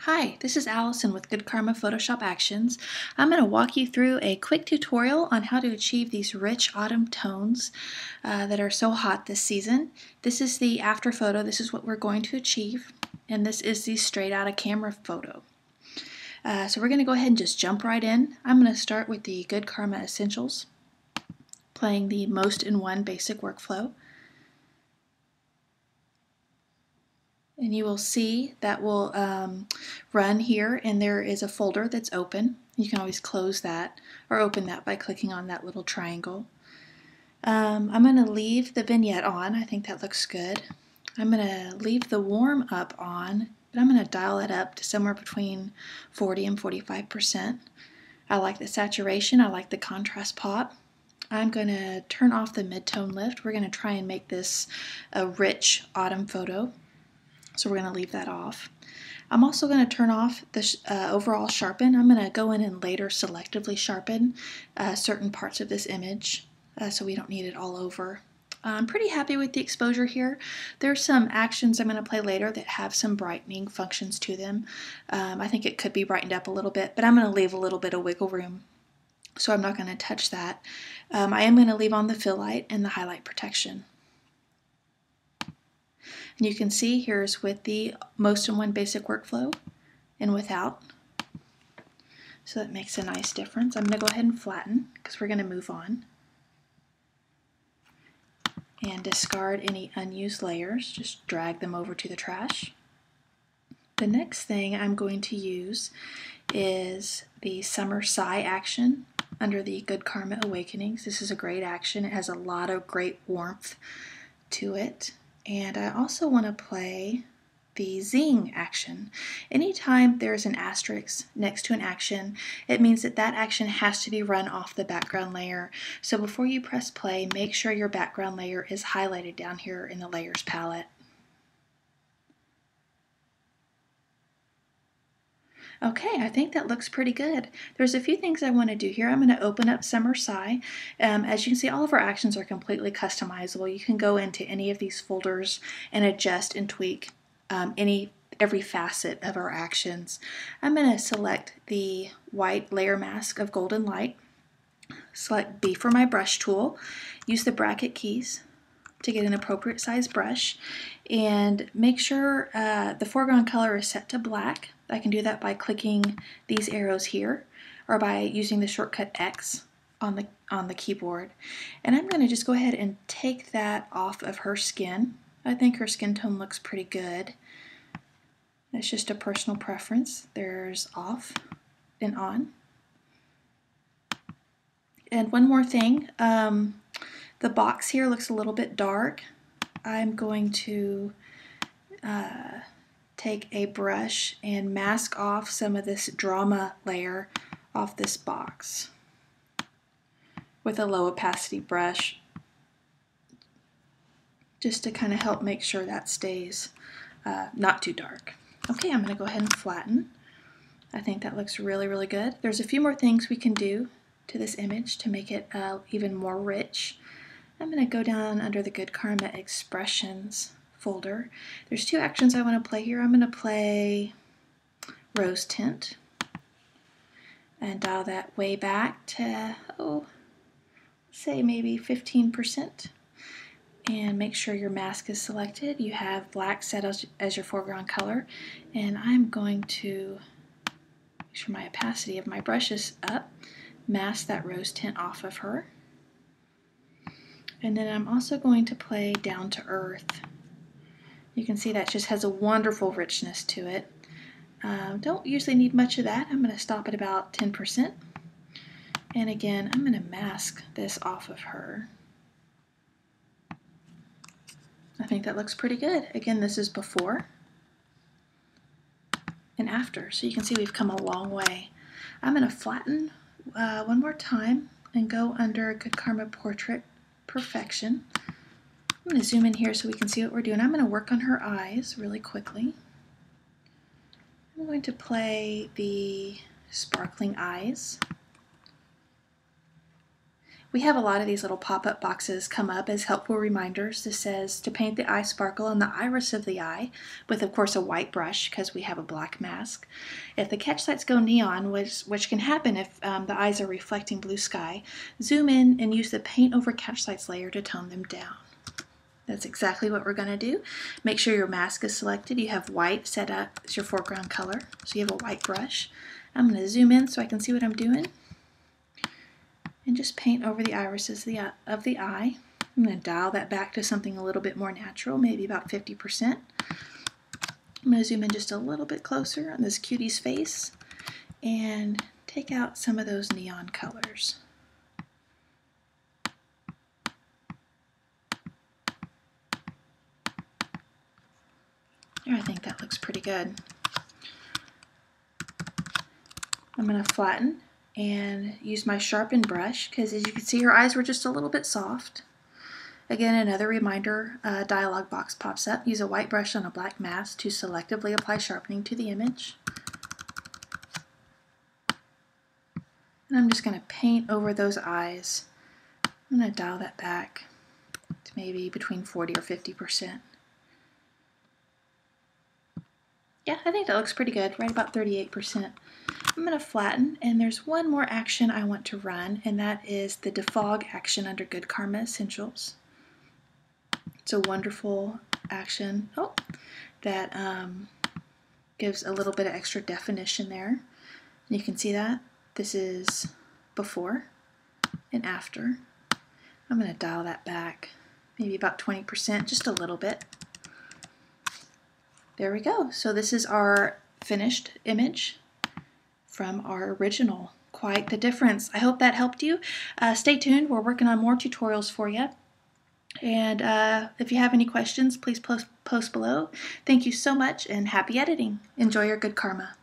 Hi, this is Allison with Good Karma Photoshop Actions. I'm going to walk you through a quick tutorial on how to achieve these rich autumn tones that are so hot this season. This is the after photo. This is what we're going to achieve, and this is the straight out of camera photo. So we're going to go ahead and just jump right in. I'm going to start with the Good Karma Essentials, playing the Most in One basic workflow. And you will see that will run here, and there is a folder that's open. You can always close that or open that by clicking on that little triangle. I'm going to leave the vignette on. I think that looks good. I'm going to leave the warm up on, but I'm going to dial it up to somewhere between 40 and 45%. I like the saturation. I like the contrast pop. I'm going to turn off the mid-tone lift. We're going to try and make this a rich autumn photo. So we're going to leave that off. I'm also going to turn off the overall sharpen. I'm going to go in and later selectively sharpen certain parts of this image so we don't need it all over. I'm pretty happy with the exposure here. There's some actions I'm going to play later that have some brightening functions to them. I think it could be brightened up a little bit, but I'm going to leave a little bit of wiggle room, so I'm not going to touch that. I am going to leave on the fill light and the highlight protection. And you can see here's with the Most in One basic workflow and without. So that makes a nice difference. I'm going to go ahead and flatten because we're going to move on. And discard any unused layers. Just drag them over to the trash. The next thing I'm going to use is the Summer Sigh action under the Good Karma Awakenings. This is a great action. It has a lot of great warmth to it. And I also want to play the zing action. Anytime there's an asterisk next to an action, it means that that action has to be run off the background layer. So before you press play, make sure your background layer is highlighted down here in the layers palette. Okay, I think that looks pretty good. There's a few things I want to do here. I'm going to open up Summer Sigh. As you can see, all of our actions are completely customizable. You can go into any of these folders and adjust and tweak every facet of our actions. I'm going to select the white layer mask of Golden Light. Select B for my brush tool. Use the bracket keys to get an appropriate size brush, and make sure the foreground color is set to black. I can do that by clicking these arrows here or by using the shortcut X on the keyboard. And I'm going to just go ahead and take that off of her skin. I think her skin tone looks pretty good. That's just a personal preference. There's off and on. And one more thing, the box here looks a little bit dark. I'm going to take a brush and mask off some of this drama layer off this box with a low opacity brush, just to kind of help make sure that stays not too dark. Okay, I'm going to go ahead and flatten. I think that looks really, really good. There's a few more things we can do to this image to make it even more rich. I'm going to go down under the Good Karma Expressions folder. There's two actions I want to play here. I'm going to play Rose Tint and dial that way back to, say maybe 15%. And make sure your mask is selected. You have black set as your foreground color. And I'm going to make sure my opacity of my brush is up, mask that rose tint off of her. And then I'm also going to play Down to Earth. You can see that just has a wonderful richness to it. Don't usually need much of that. I'm going to stop at about 10%. And again, I'm going to mask this off of her. I think that looks pretty good. Again, this is before and after. So you can see we've come a long way. I'm going to flatten one more time and go under Good Karma Portrait Perfection. I'm going to zoom in here so we can see what we're doing. I'm going to work on her eyes really quickly. I'm going to play the Sparkling Eyes. We have a lot of these little pop-up boxes come up as helpful reminders. This says to paint the eye sparkle on the iris of the eye with, of course, a white brush because we have a black mask. If the catch lights go neon, which can happen if the eyes are reflecting blue sky, zoom in and use the paint over catch lights layer to tone them down. That's exactly what we're going to do. Make sure your mask is selected. You have white set up as your foreground color, so you have a white brush. I'm going to zoom in so I can see what I'm doing. And just paint over the irises of the eye. I'm going to dial that back to something a little bit more natural, maybe about 50%. I'm going to zoom in just a little bit closer on this cutie's face and take out some of those neon colors. There, I think that looks pretty good. I'm going to flatten and use my sharpened brush because, as you can see, her eyes were just a little bit soft. Again, another reminder dialog box pops up. Use a white brush on a black mask to selectively apply sharpening to the image. And I'm just going to paint over those eyes. I'm going to dial that back to maybe between 40 or 50%. Yeah, I think that looks pretty good, right about 38%. I'm going to flatten, and there's one more action I want to run, and that is the defog action under Good Karma Essentials. It's a wonderful action that gives a little bit of extra definition there. And you can see that. This is before and after. I'm going to dial that back, maybe about 20%, just a little bit. There we go. So this is our finished image from our original. Quite the difference. I hope that helped you. Stay tuned. We're working on more tutorials for you. And if you have any questions, please post below. Thank you so much and happy editing. Enjoy your good karma.